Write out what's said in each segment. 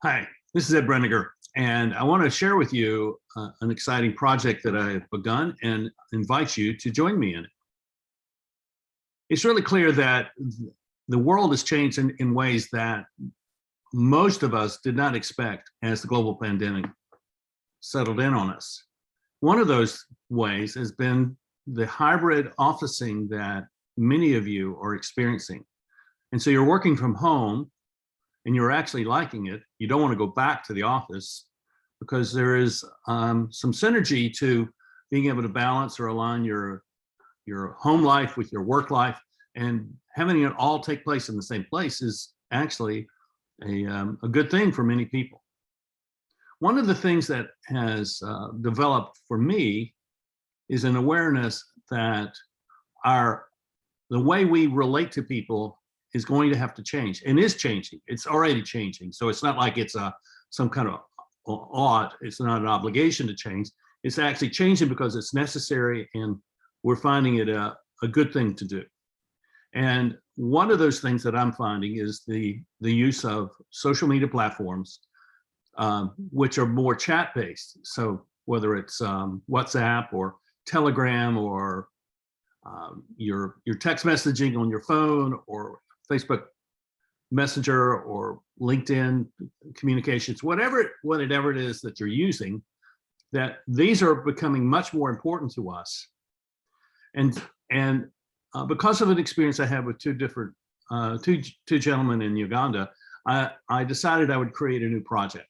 Hi, this is Ed Breniger, and I want to share with you an exciting project that I have begun and invite you to join me in it. It's really clear that the world has changed in ways that most of us did not expect as the global pandemic settled in on us. One of those ways has been the hybrid officing that many of you are experiencing. And so you're working from home and you're actually liking it. You don't want to go back to the office because there is some synergy to being able to balance or align your home life with your work life, and having it all take place in the same place is actually a good thing for many people. One of the things that has developed for me is an awareness that the way we relate to people is going to have to change and is changing. It's already changing. So it's not like it's some kind of ought. It's not an obligation to change. It's actually changing because it's necessary, and we're finding it a good thing to do. And one of those things that I'm finding is the use of social media platforms, which are more chat-based. So whether it's WhatsApp or Telegram or your text messaging on your phone or Facebook Messenger or LinkedIn communications, whatever it is that you're using, that these are becoming much more important to us. And because of an experience I had with two gentlemen in Uganda, I decided I would create a new project.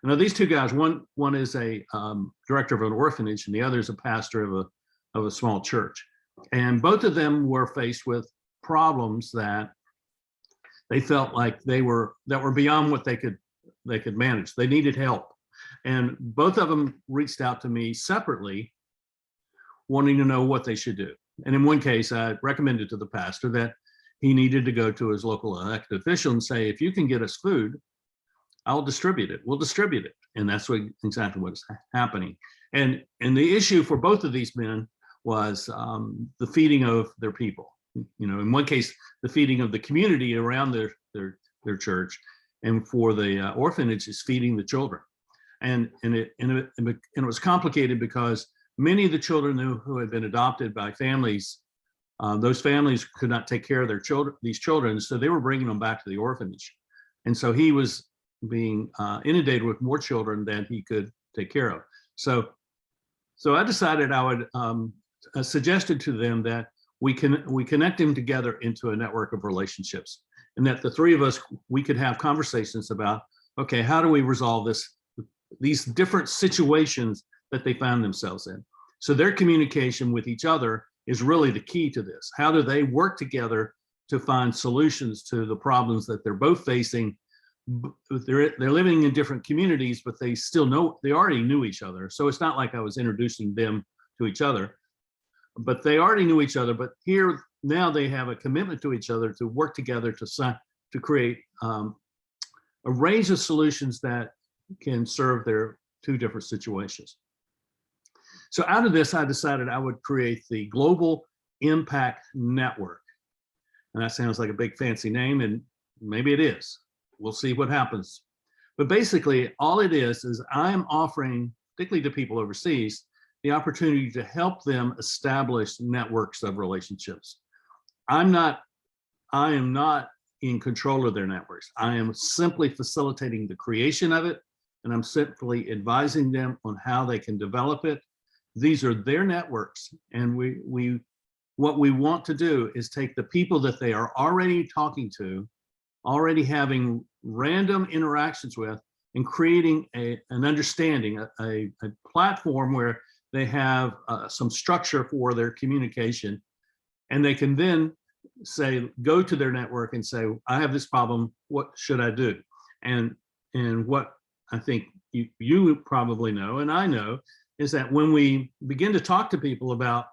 Now these two guys, one is a director of an orphanage, and the other is a pastor of a small church. And both of them were faced with problems that they felt like that were beyond what they could manage. They needed help. And both of them reached out to me separately, wanting to know what they should do. And in one case, I recommended to the pastor that he needed to go to his local elected official and say, if you can get us food, I'll distribute it. We'll distribute it. And that's exactly what's happening. And the issue for both of these men was the feeding of their people. You know, in one case, the feeding of the community around their church, and for the orphanage is feeding the children. And it was complicated because many of the children who had been adopted by families, those families could not take care of these children, so they were bringing them back to the orphanage. And so he was being inundated with more children than he could take care of. So I decided I would suggested to them that we connect them together into a network of relationships, and that the three of us, we could have conversations about, okay, how do we resolve these different situations that they found themselves in? So their communication with each other is really the key to this. How do they work together to find solutions to the problems that they're both facing? They're living in different communities, but they already knew each other. So it's not like I was introducing them to each other, but they already knew each other. But here now they have a commitment to each other to work together to create a range of solutions that can serve their two different situations. So out of this, I decided I would create the Global Impact Network. And that sounds like a big fancy name, and maybe it is. We'll see what happens. But basically, all it is I'm offering, particularly to people overseas, the opportunity to help them establish networks of relationships. I am not in control of their networks. I am simply facilitating the creation of it, and I'm simply advising them on how they can develop it. These are their networks, and what we want to do is take the people that they are already talking to, already having random interactions with, and creating an understanding, a platform where they have some structure for their communication, and they can then go to their network and say, I have this problem, what should I do? And what I think you probably know, and I know, is that when we begin to talk to people about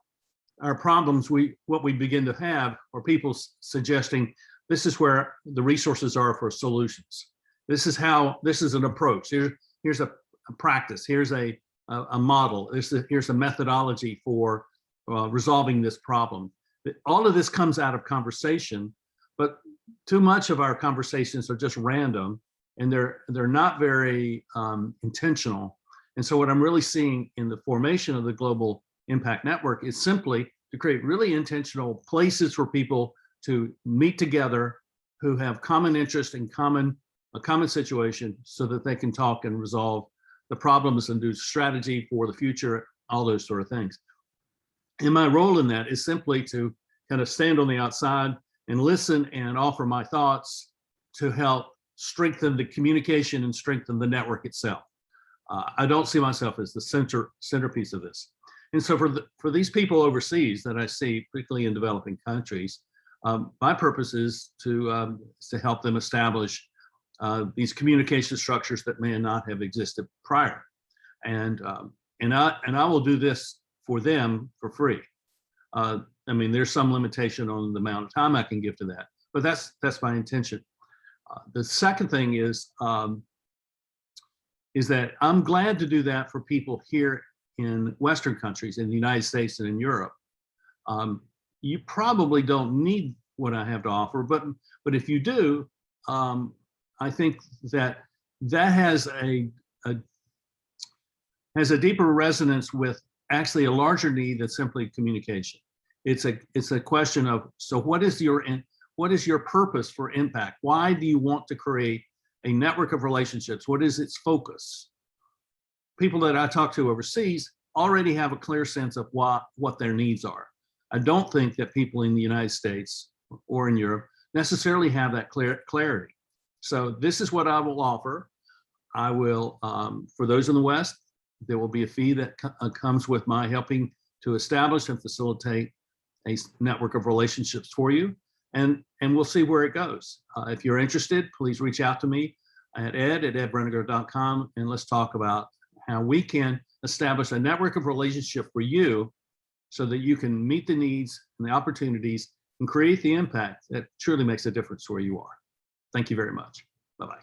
our problems, what we begin to have are people suggesting, this is where the resources are for solutions. This is an approach. Here's a practice. Here's a model. Here's a methodology for resolving this problem. All of this comes out of conversation, but too much of our conversations are just random, and they're not very intentional. And so what I'm really seeing in the formation of the Global Impact Network is simply to create really intentional places for people to meet together who have common interest and a common situation, so that they can talk and resolve the problems and do strategy for the future, all those sort of things. And my role in that is simply to kind of stand on the outside and listen and offer my thoughts to help strengthen the communication and strengthen the network itself. I don't see myself as the centerpiece of this. And so for these people overseas that I see, particularly in developing countries, my purpose is to help them establish these communication structures that may not have existed prior. And I will do this for them for free. I mean, there's some limitation on the amount of time I can give to that, but that's my intention. The second thing is that I'm glad to do that for people here in Western countries, in the United States and in Europe. You probably don't need what I have to offer, but if you do, I think that has a deeper resonance with actually a larger need than simply communication. It's a question of, so what is your purpose for impact? Why do you want to create a network of relationships? What is its focus? People that I talk to overseas already have a clear sense of what their needs are. I don't think that people in the United States or in Europe necessarily have that clarity. So this is what I will offer. I will, for those in the West, there will be a fee that comes with my helping to establish and facilitate a network of relationships for you. And we'll see where it goes. If you're interested, please reach out to me at ed@edbreniger.com, and let's talk about how we can establish a network of relationship for you so that you can meet the needs and the opportunities and create the impact that truly makes a difference where you are. Thank you very much. Bye-bye.